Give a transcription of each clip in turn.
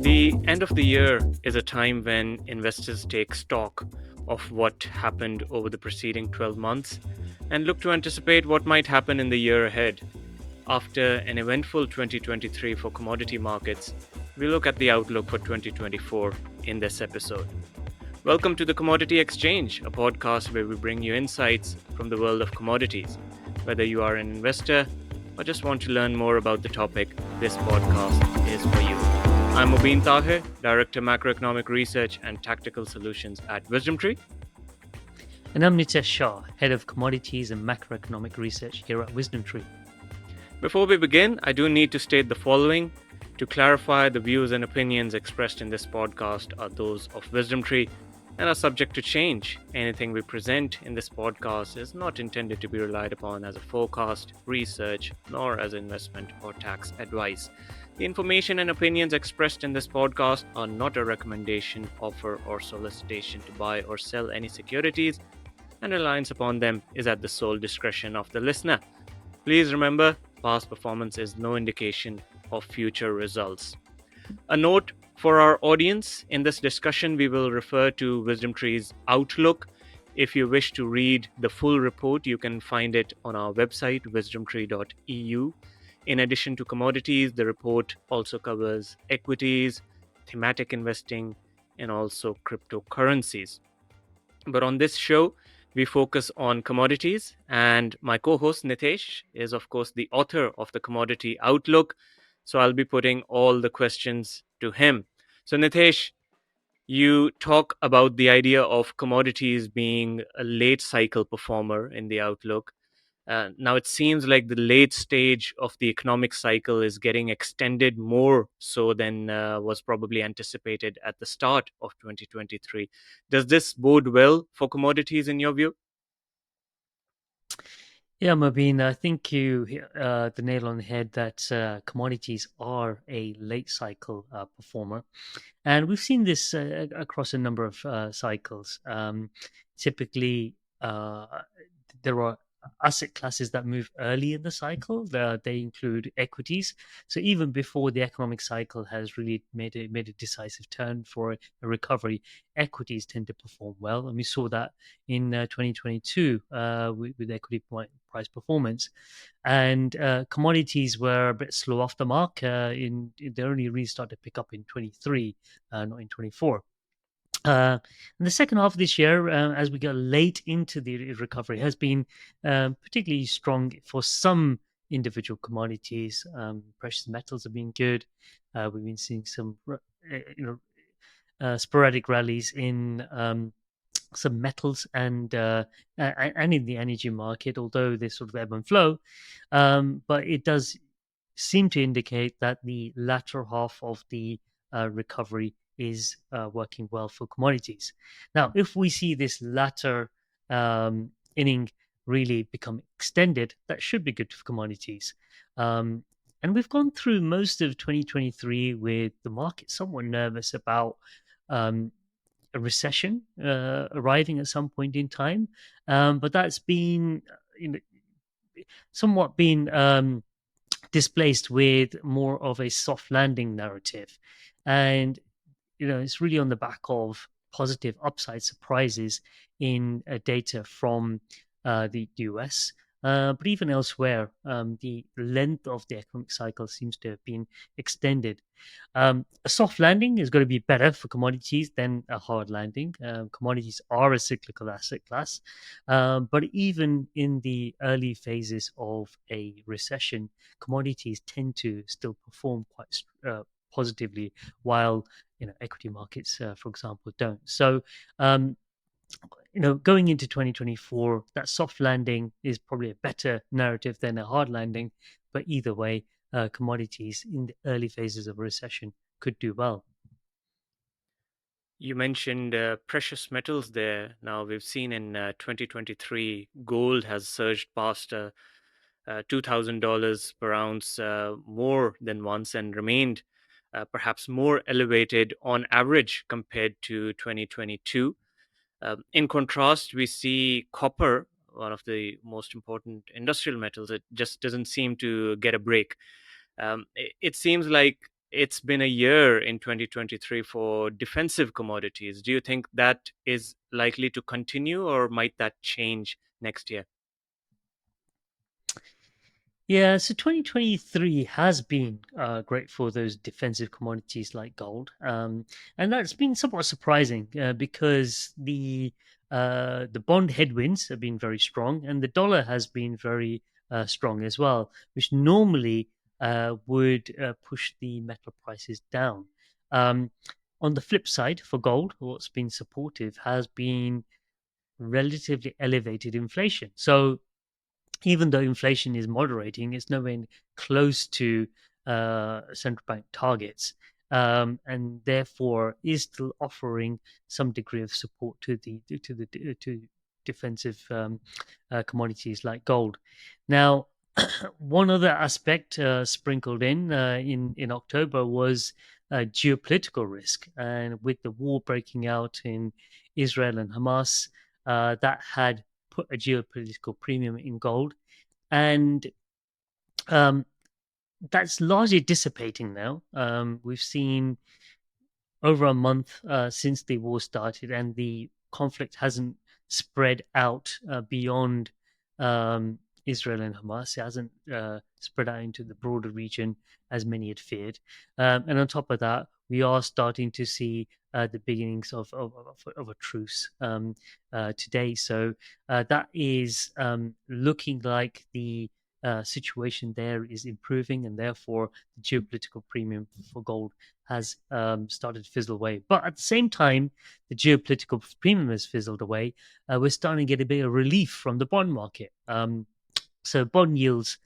The end of the year is a time when investors take stock of what happened over the preceding 12 months and look to anticipate what might happen in the year ahead. After an eventful 2023 for commodity markets, we look at the outlook for 2024 in this episode. Welcome to the Commodity Exchange, a podcast where we bring you insights from the world of commodities. Whether you are an investor or just want to learn more about the topic, this podcast is for you. I'm Mobeen, Director Macroeconomic Research and Tactical Solutions at WisdomTree. And I'm Nitesh Shah, Head of Commodities and Macroeconomic Research here at WisdomTree. Before we begin, I do need to state the following. To clarify, the views and opinions expressed in this podcast are those of WisdomTree and are subject to change. Anything we present in this podcast is not intended to be relied upon as a forecast, research, nor as investment or tax advice. The information and opinions expressed in this podcast are not a recommendation, offer, or solicitation to buy or sell any securities, and reliance upon them is at the sole discretion of the listener. Please remember, past performance is no indication of future results. A note for our audience, in this discussion we will refer to WisdomTree's Outlook. If you wish to read the full report, you can find it on our website, wisdomtree.eu. In addition to commodities, the report also covers equities, thematic investing, and also cryptocurrencies. But on this show, we focus on commodities, and my co-host Nitesh is, of course, the author of the Commodity Outlook. So I'll be putting all the questions to him. So Nitesh, you talk about the idea of commodities being a late cycle performer in the outlook. Now it seems like the late stage of the economic cycle is getting extended more so than was probably anticipated at the start of 2023. Does this bode well for commodities in your view? Yeah, Mobeen, I think you hit the nail on the head that commodities are a late cycle performer. And we've seen this across a number of cycles. Typically, there are asset classes that move early in the cycle. They include equities. So even before the economic cycle has really made a decisive turn for a recovery, equities tend to perform well, and we saw that in 2022 with equity price performance. And commodities were a bit slow off the mark. They only really started to pick up in 23, not in 24. In the second half of this year, as we get late into the recovery, has been particularly strong for some individual commodities. Precious metals have been good. We've been seeing some, sporadic rallies in some metals and in the energy market, although they sort of ebb and flow. But it does seem to indicate that the latter half of the recovery is working well for commodities. Now, if we see this latter inning really become extended, that should be good for commodities. And we've gone through most of 2023 with the market somewhat nervous about um, a recession arriving at some point in time, but that's been you know, somewhat been displaced with more of a soft landing narrative. And it's really on the back of positive upside surprises in data from the US. But even elsewhere, the length of the economic cycle seems to have been extended. A soft landing is going to be better for commodities than a hard landing. Commodities are a cyclical asset class, but even in the early phases of a recession, commodities tend to still perform quite positively, while equity markets, for example, don't. So going into 2024, that soft landing is probably a better narrative than a hard landing. But either way, commodities in the early phases of a recession could do well. You mentioned precious metals there. Now, we've seen in 2023, gold has surged past $2,000 per ounce more than once and remained perhaps more elevated on average compared to 2022. In contrast, we see copper, one of the most important industrial metals. It just doesn't seem to get a break. It seems like it's been a year in 2023 for defensive commodities. Do you think that is likely to continue, or might that change next year? Yeah, so 2023 has been great for those defensive commodities like gold, and that's been somewhat surprising because the bond headwinds have been very strong, and the dollar has been very strong as well, which normally would push the metal prices down. Um, on the flip side, for gold, what's been supportive has been relatively elevated inflation. So even though inflation is moderating, it's nowhere close to central bank targets, and therefore is still offering some degree of support to defensive commodities like gold. Now, one other aspect sprinkled in October was geopolitical risk, and with the war breaking out in Israel and Hamas, that had put a geopolitical premium in gold, and um, that's largely dissipating now. We've seen over a month since the war started, and the conflict hasn't spread out beyond um, Israel and Hamas. It hasn't spread out into the broader region as many had feared. And on top of that, we are starting to see the beginnings of a truce today. So that is looking like the situation there is improving, and therefore the geopolitical premium for gold has started to fizzle away. But at the same time, the geopolitical premium has fizzled away. We're starting to get a bit of relief from the bond market. So bond yields,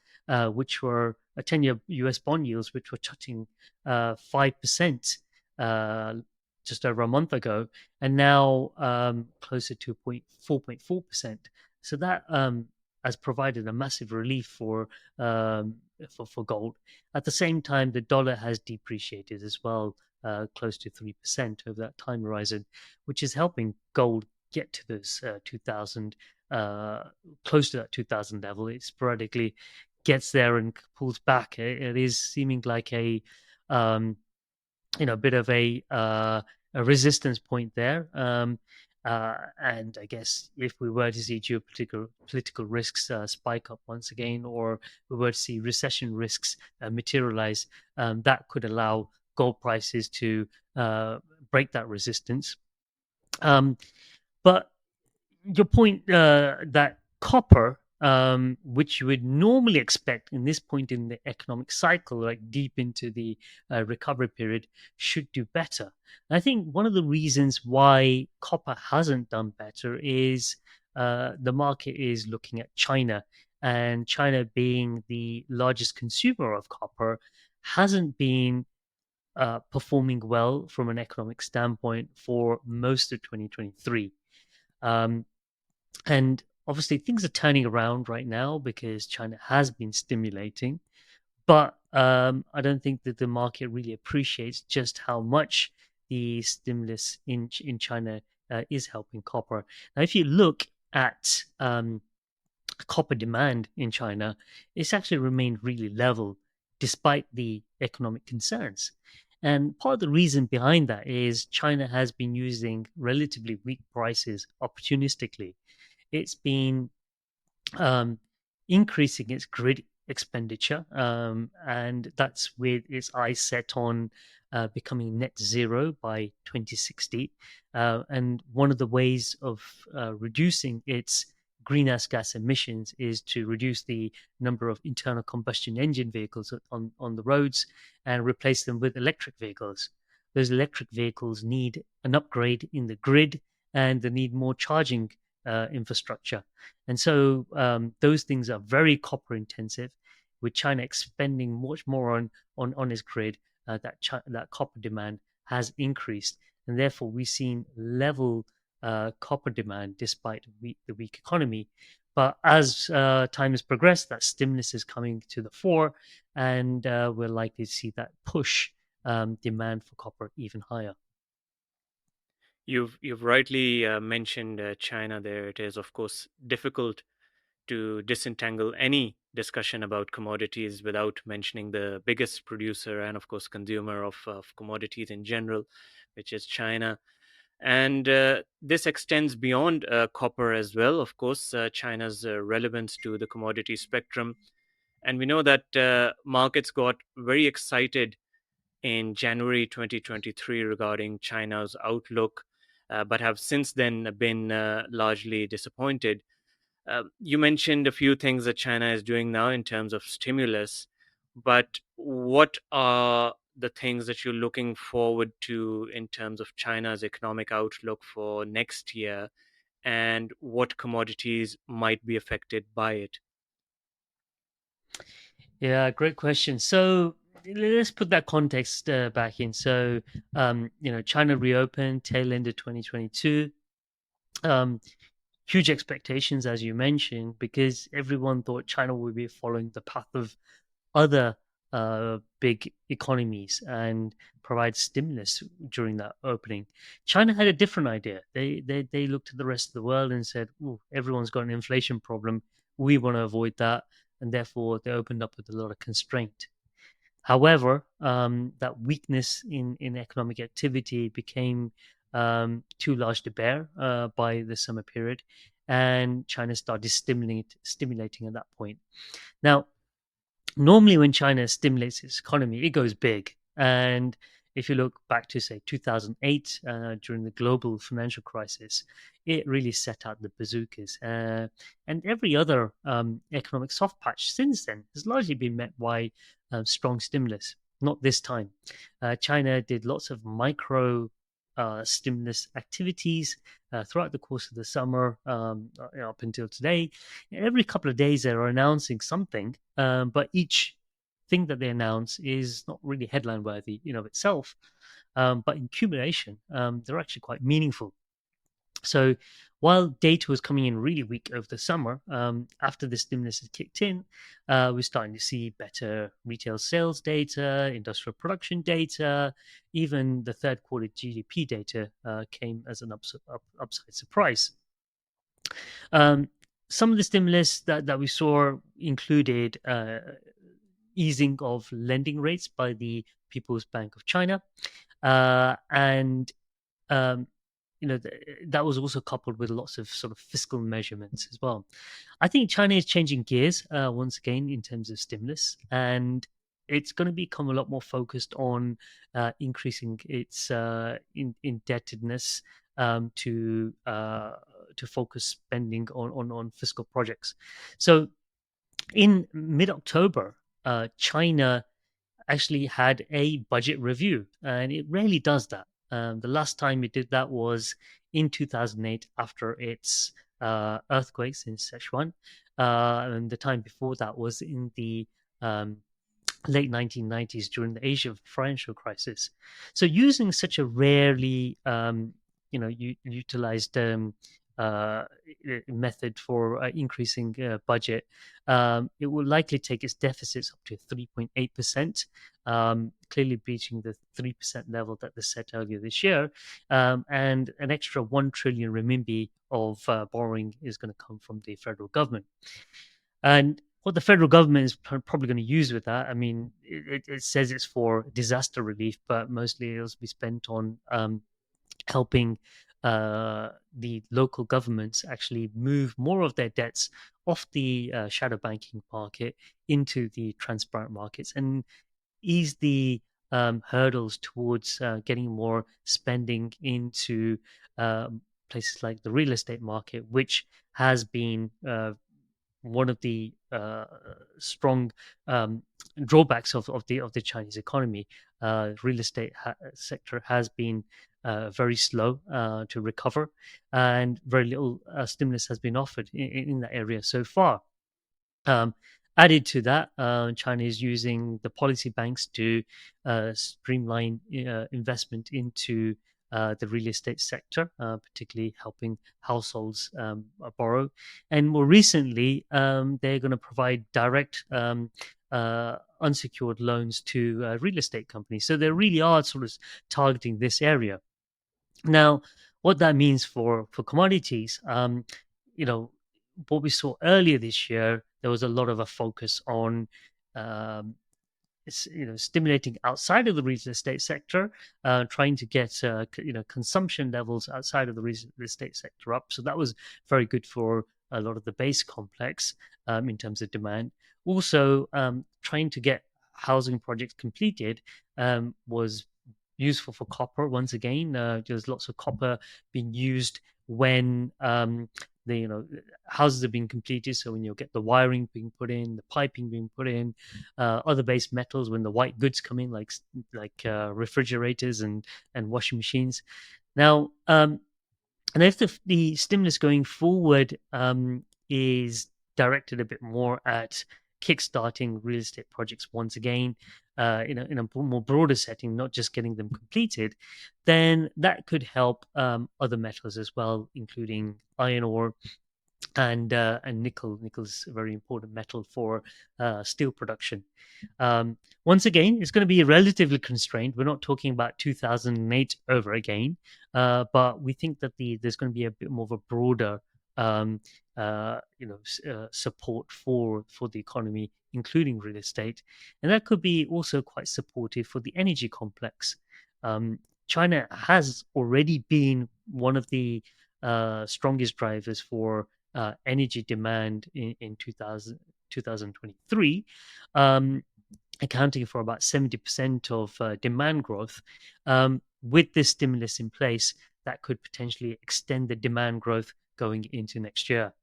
which were 10-year US bond yields, which were touching 5% uh, just over a month ago, and now closer to 4.4%. So that has provided a massive relief um, for gold. At the same time, the dollar has depreciated as well, close to 3% over that time horizon, which is helping gold get to those 2000, uh, close to that 2000 level. It sporadically gets there and pulls back. It is seeming like um, a bit of a resistance point there. And I guess if we were to see geopolitical political risks spike up once again, or we were to see recession risks materialize, that could allow gold prices to uh, break that resistance. Um, but your point that copper, which you would normally expect in this point in the economic cycle, like deep into the recovery period, should do better. And I think one of the reasons why copper hasn't done better is the market is looking at China, and China being the largest consumer of copper hasn't been performing well from an economic standpoint for most of 2023. Um, and obviously, things are turning around right now because China has been stimulating. But I don't think that the market really appreciates just how much the stimulus in China is helping copper. Now, if you look at copper demand in China, it's actually remained really level despite the economic concerns. And part of the reason behind that is China has been using relatively weak prices opportunistically. It's been um, increasing its grid expenditure, and that's with its eyes set on becoming net zero by 2060. And one of the ways of reducing its greenhouse gas emissions is to reduce the number of internal combustion engine vehicles on the roads and replace them with electric vehicles. Those electric vehicles need an upgrade in the grid, and they need more charging infrastructure. And so those things are very copper intensive, with China expending much more on its grid. That copper demand has increased, and therefore we've seen level copper demand despite the weak economy. But as time has progressed, that stimulus is coming to the fore, and we're likely to see that push demand for copper even higher. You've rightly mentioned China there. It is, of course, difficult to disentangle any discussion about commodities without mentioning the biggest producer and, of course, consumer of commodities in general, which is China. And this extends beyond copper as well. Of course, China's relevance to the commodity spectrum. And we know that markets got very excited in January 2023 regarding China's outlook, but have since then been largely disappointed. You mentioned a few things that China is doing now in terms of stimulus, but what are the things that you're looking forward to in terms of China's economic outlook for next year, and what commodities might be affected by it? Yeah, great question. So let's put that context back in. So, China reopened tail end of 2022. Um, Huge expectations, as you mentioned, because everyone thought China would be following the path of other big economies and provide stimulus during that opening. China had a different idea. They looked at the rest of the world and said, "Ooh, everyone's got an inflation problem. We want to avoid that," and therefore they opened up with a lot of constraint. However, that weakness in economic activity became too large to bear by the summer period, and China started stimulating at that point. Now, normally when China stimulates its economy, it goes big. And if you look back to, say, 2008, during the global financial crisis, it really set out the bazookas. And every other economic soft patch since then has largely been met by strong stimulus. Not this time. China did lots of micro stimulus activities throughout the course of the summer, up until today. Every couple of days, they're announcing something, but each thing that they announce is not really headline worthy in of itself. But in accumulation, they're actually quite meaningful. So while data was coming in really weak over the summer, after the stimulus has kicked in, we're starting to see better retail sales data, industrial production data, even the third quarter GDP data came as an upside surprise. Um, some of the stimulus that we saw included easing of lending rates by the People's Bank of China, and um, that was also coupled with lots of sort of fiscal measurements as well. I think China is changing gears once again in terms of stimulus, and it's going to become a lot more focused on increasing its indebtedness, to focus spending on fiscal projects. So in mid October, China actually had a budget review, and it rarely does that. The last time it did that was in 2008 after its earthquakes in Sichuan, and the time before that was in the um, late 1990s during the Asia financial crisis. So using such a rarely utilized uh, method for increasing budget, it will likely take its deficits up to 3.8%, clearly breaching the 3% level that they set earlier this year, and an extra 1 trillion renminbi of borrowing is going to come from the federal government. And what the federal government is probably going to use with that, I mean, it says it's for disaster relief, but mostly it'll be spent on helping the local governments actually move more of their debts off the shadow banking market into the transparent markets and ease the hurdles towards getting more spending into places like the real estate market, which has been one of the strong drawbacks of the Chinese economy. Real estate sector has been very slow to recover, and very little stimulus has been offered in that area so far. Um, Added to that, China is using the policy banks to streamline investment into the real estate sector, particularly helping households borrow. And more recently, they're going to provide direct unsecured loans to real estate companies. So they really are sort of targeting this area. Now, what that means for commodities, you know, what we saw earlier this year there was a lot of a focus on um, stimulating outside of the real estate sector, trying to get consumption levels outside of the real estate sector up. So that was very good for a lot of the base complex in terms of demand. Also, trying to get housing projects completed was useful for copper. Once again, there's lots of copper being used when the houses are being completed. So when you get the wiring being put in, the piping being put in, other base metals when the white goods come in, like refrigerators and washing machines. Now, and if the stimulus going forward is directed a bit more at kickstarting real estate projects once again, in a more broader setting, not just getting them completed, then that could help other metals as well, including iron ore and nickel. Nickel's a very important metal for steel production. Once again, it's going to be relatively constrained. We're not talking about 2008 over again, but we think that there's going to be a bit more of a broader um, support for the economy, including real estate, and that could be also quite supportive for the energy complex. China has already been one of the strongest drivers for energy demand in 2023, accounting for about 70% of demand growth. With this stimulus in place, that could potentially extend the demand growth going into next year.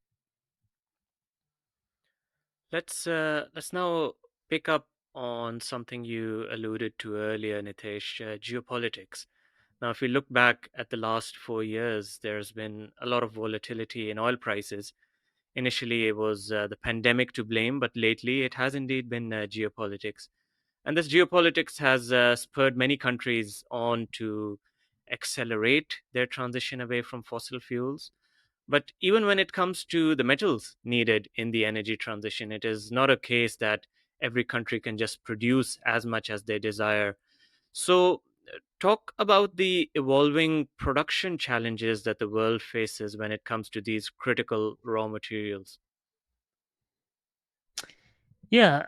Let's now pick up on something you alluded to earlier, Nitesh, geopolitics. Now, if we look back at the last 4 years, there's been a lot of volatility in oil prices. Initially, it was the pandemic to blame, but lately it has indeed been geopolitics. And this geopolitics has spurred many countries on to accelerate their transition away from fossil fuels. But even when it comes to the metals needed in the energy transition, it is not a case that every country can just produce as much as they desire. So, talk about the evolving production challenges that the world faces when it comes to these critical raw materials. Yeah,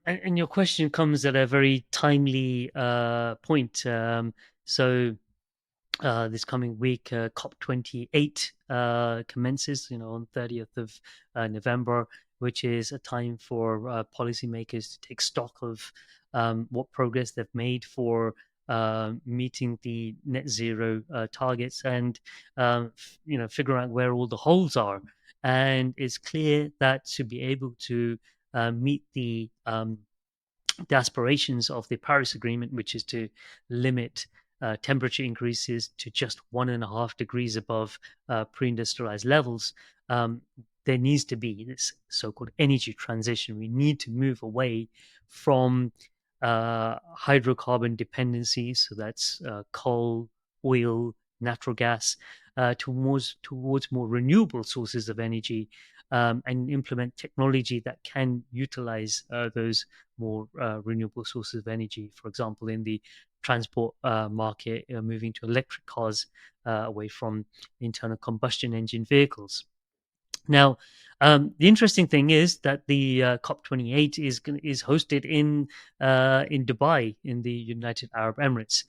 and your question comes at a very timely point. So this coming week, COP28 commences, on 30th of November, which is a time for policymakers to take stock of what progress they've made for meeting the net zero targets and figure out where all the holes are. And it's clear that to be able to meet the aspirations of the Paris Agreement, which is to limit temperature increases to just 1.5 degrees above pre-industrialized levels, um, there needs to be this so-called energy transition. We need to move away from hydrocarbon dependency, so that's coal, oil, natural gas, towards more renewable sources of energy, and implement technology that can utilize those more renewable sources of energy. For example, in the transport market, moving to electric cars away from internal combustion engine vehicles. Now, the interesting thing is that the COP28 is hosted in Dubai, in the United Arab Emirates,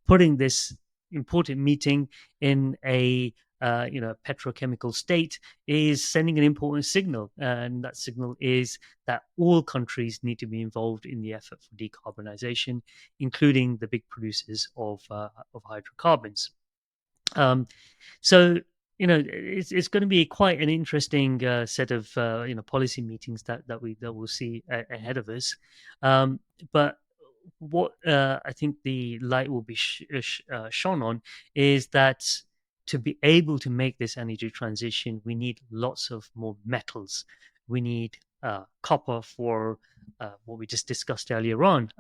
putting this important meeting in a petrochemical state is sending an important signal, and that signal is that all countries need to be involved in the effort for decarbonization, including the big producers of hydrocarbons. Um, so it's going to be quite an interesting set of policy meetings that we'll see ahead of us. But what I think the light will be shone on is that to be able to make this energy transition, we need lots of more metals. We need copper for what we just discussed earlier on,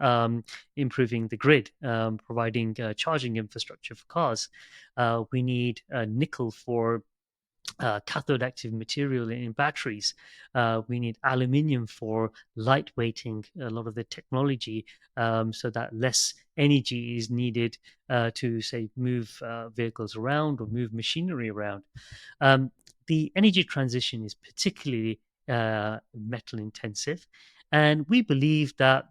improving the grid, providing charging infrastructure for cars. We need nickel for cathode active material in batteries. We need aluminium for lightweighting a lot of the technology, so that less energy is needed to, say, move vehicles around or move machinery around. Um, the energy transition is particularly metal intensive, and we believe that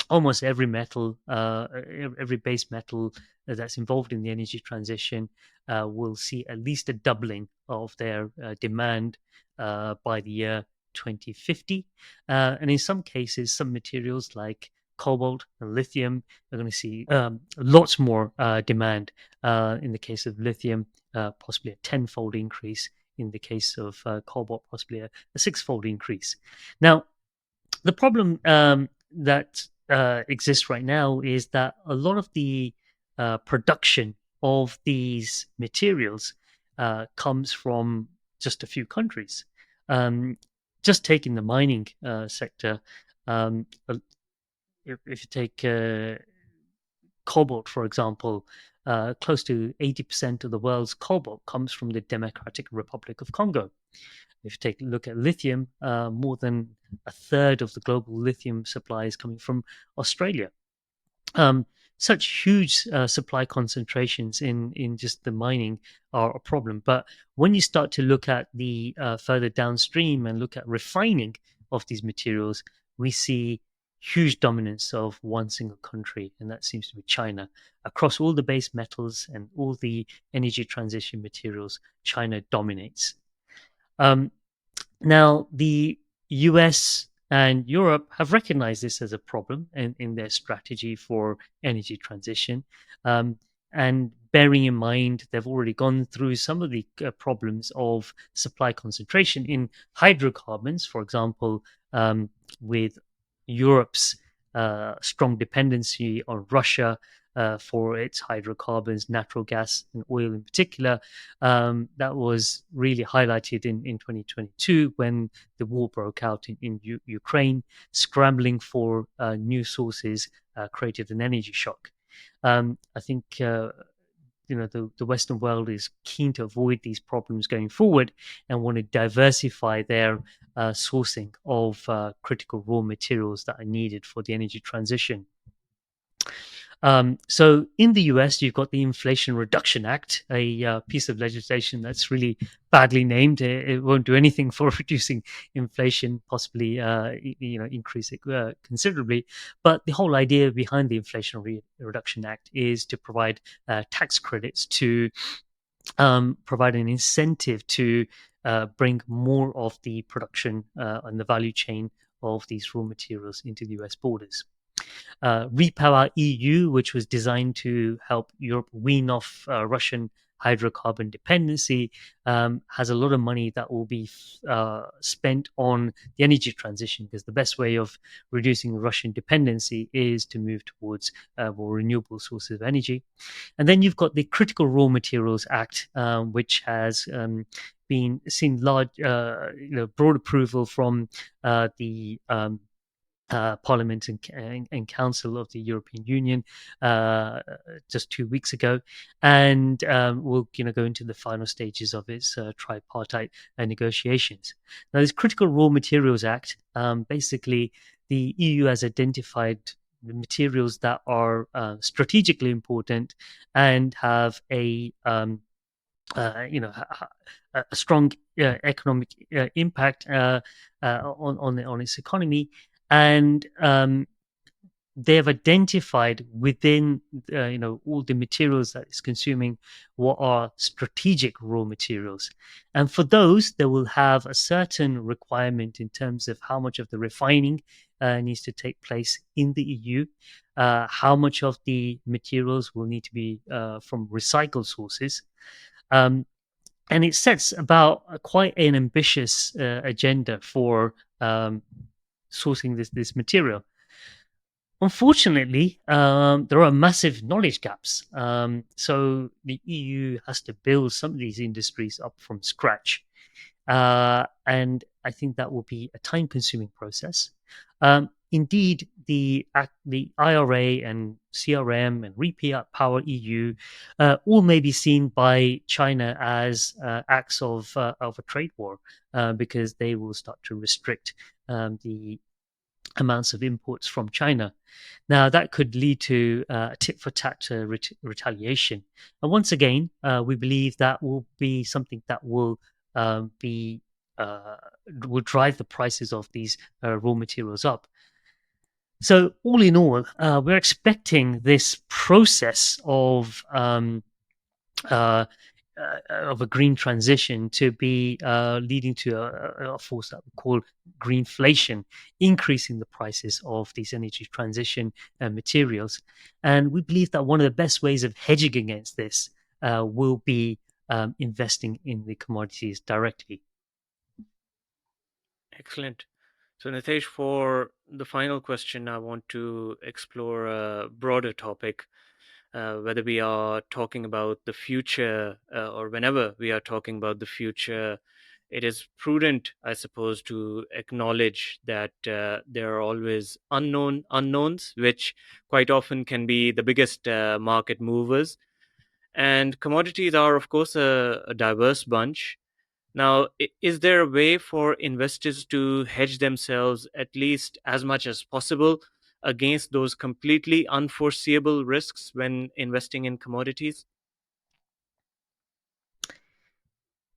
almost every metal, every base metal that's involved in the energy transition will see at least a doubling of their demand by the year 2050. And in some cases, some materials like cobalt and lithium are going to see lots more demand. In the case of lithium, possibly a tenfold increase. In the case of cobalt, possibly a sixfold increase. Now, the problem that exists right now is that a lot of the production of these materials comes from just a few countries. Um, just taking the mining sector, if you take cobalt, for example, close to 80% of the world's cobalt comes from the Democratic Republic of Congo. If you take a look at lithium, more than a third of the global lithium supply is coming from Australia. Um, Such huge supply concentrations in just the mining are a problem. But when you start to look at the further downstream and look at refining of these materials, we see huge dominance of one single country, and that seems to be China. Across all the base metals and all the energy transition materials, China dominates. Um, Now, the US and Europe have recognized this as a problem in their strategy for energy transition. Um, and bearing in mind, they've already gone through some of the problems of supply concentration in hydrocarbons, for example, with Europe's strong dependency on Russia for its hydrocarbons, natural gas, and oil in particular. That was really highlighted in 2022 when the war broke out in Ukraine. Scrambling for new sources created an energy shock. I think the Western world is keen to avoid these problems going forward and want to diversify their sourcing of critical raw materials that are needed for the energy transition. So in the US, you've got the Inflation Reduction Act, a piece of legislation that's really badly named. It won't do anything for reducing inflation, possibly increase it considerably. But the whole idea behind the Reduction Act is to provide tax credits to provide an incentive to bring more of the production and the value chain of these raw materials into the US borders. Repower EU, which was designed to help Europe wean off Russian hydrocarbon dependency, has a lot of money that will be spent on the energy transition, because the best way of reducing Russian dependency is to move towards more renewable sources of energy. And then you've got the Critical Raw Materials Act, which has been seen large, broad approval from the Parliament and Council of the European Union just 2 weeks ago, and will go into the final stages of its tripartite negotiations. Now, this Critical Raw Materials Act, basically, the EU has identified the materials that are strategically important and have a a strong economic impact on its economy, and they have identified within all the materials that it's consuming what are strategic raw materials, and for those they will have a certain requirement in terms of how much of the refining needs to take place in the EU, how much of the materials will need to be from recycled sources. And it sets about quite an ambitious agenda for sourcing this material. Unfortunately, there are massive knowledge gaps. So the EU has to build some of these industries up from scratch. And I think that will be a time-consuming process. Indeed, the IRA and CRM and Repower EU all may be seen by China as acts of a trade war, because they will start to restrict the amounts of imports from China. Now, that could lead to tit for tat retaliation. And once again, we believe that will be something that will be uh, will drive the prices of these raw materials up. So all in all, we're expecting this process uh, of a green transition to be leading to a force that we call greenflation, increasing the prices of these energy transition materials. And we believe that one of the best ways of hedging against this will be investing in the commodities directly. Excellent. So, Nitesh, for the final question, I want to explore a broader topic. Whether we are talking about the future or whenever we are talking about the future, it is prudent, I suppose, to acknowledge that there are always unknowns, which quite often can be the biggest market movers. And commodities are, of course, a diverse bunch. Now, is there a way for investors to hedge themselves at least as much as possible against those completely unforeseeable risks when investing in commodities?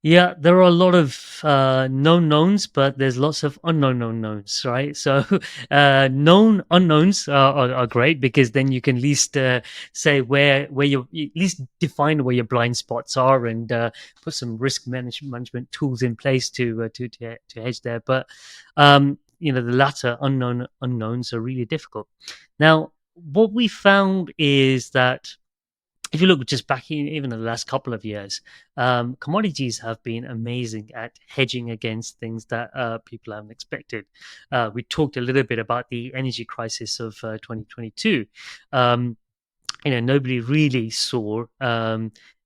Yeah, there are a lot of known knowns, but there's lots of unknown known knowns, right? So, known unknowns are great because then you can at least say where you at least define where your blind spots are and put some risk management tools in place to hedge there. But the latter unknown unknowns are really difficult. Now, what we found is that if you look just back in even the last couple of years, commodities have been amazing at hedging against things that people haven't expected. We talked a little bit about the energy crisis of 2022. Um, nobody really saw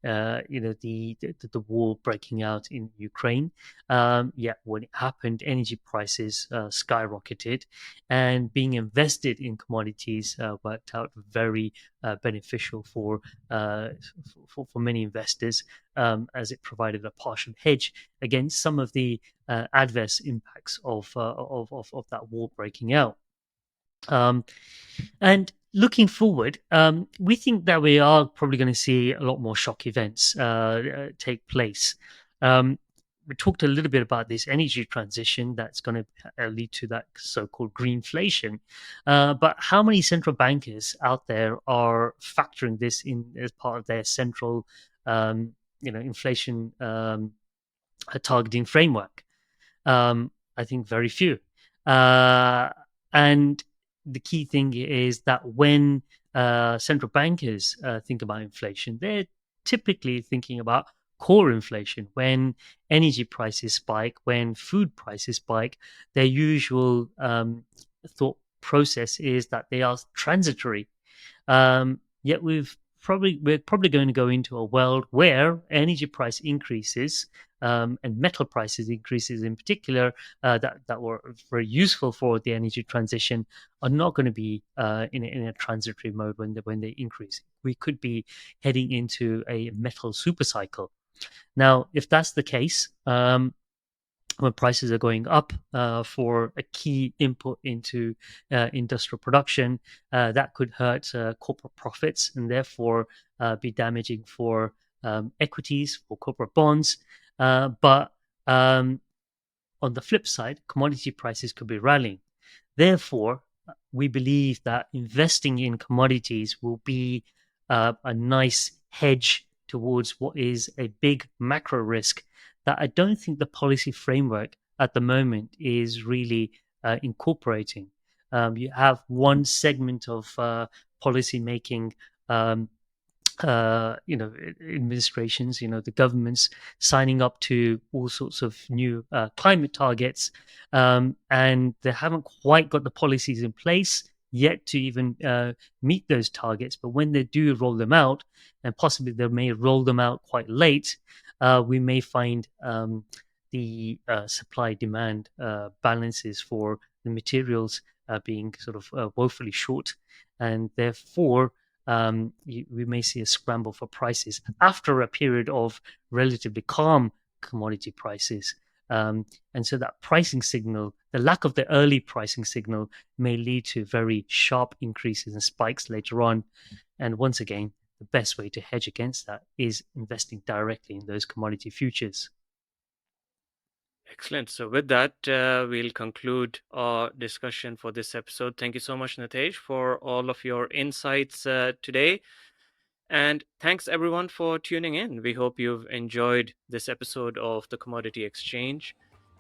the war breaking out in Ukraine. Yet when it happened, energy prices skyrocketed, and being invested in commodities worked out very beneficial for many investors, as it provided a partial hedge against some of the adverse impacts of that war breaking out. Um, and looking forward, we think that we are probably going to see a lot more shock events take place. Um, we talked a little bit about this energy transition that's going to lead to that so-called greenflation. But how many central bankers out there are factoring this in as part of their central, inflation targeting framework? I think very few. Uh, and the key thing is that when central bankers think about inflation, they're typically thinking about core inflation. When energy prices spike, when food prices spike, their usual thought process is that they are transitory. Yet we're probably going to go into a world where energy price increases and metal prices increases in particular that were very useful for the energy transition are not going to be in a transitory mode when they increase. We could be heading into a metal super cycle. Now, if that's the case, when prices are going up for a key input into industrial production, that could hurt corporate profits and therefore be damaging for equities, for corporate bonds. But on the flip side, commodity prices could be rallying. Therefore, we believe that investing in commodities will be a nice hedge towards what is a big macro risk that I don't think the policy framework at the moment is really incorporating. You have one segment of policy making um, administrations, the governments signing up to all sorts of new climate targets, and they haven't quite got the policies in place yet to even meet those targets. But when they do roll them out, and possibly they may roll them out quite late, we may find the supply demand balances for the materials being sort of woefully short, and therefore we may see a scramble for prices after a period of relatively calm commodity prices. And so that pricing signal, the lack of the early pricing signal, may lead to very sharp increases and spikes later on. And once again, the best way to hedge against that is investing directly in those commodity futures. Excellent. So, with that, we'll conclude our discussion for this episode. Thank you so much, Nitesh, for all of your insights today. And thanks everyone for tuning in. We hope you've enjoyed this episode of the Commodity Exchange.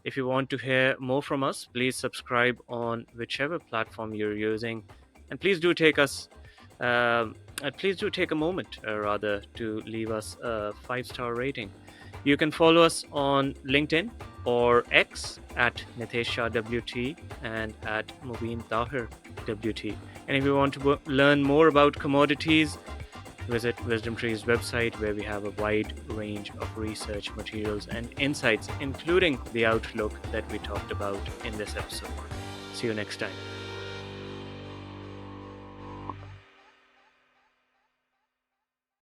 If you want to hear more from us, please subscribe on whichever platform you're using, and please do take a moment, rather, to leave us a 5-star rating. You can follow us on LinkedIn or X at Nitesha WT and at Mobeen Tahir WT. And if you want to learn more about commodities, visit WisdomTree's website, where we have a wide range of research materials and insights, including the outlook that we talked about in this episode. See you next time.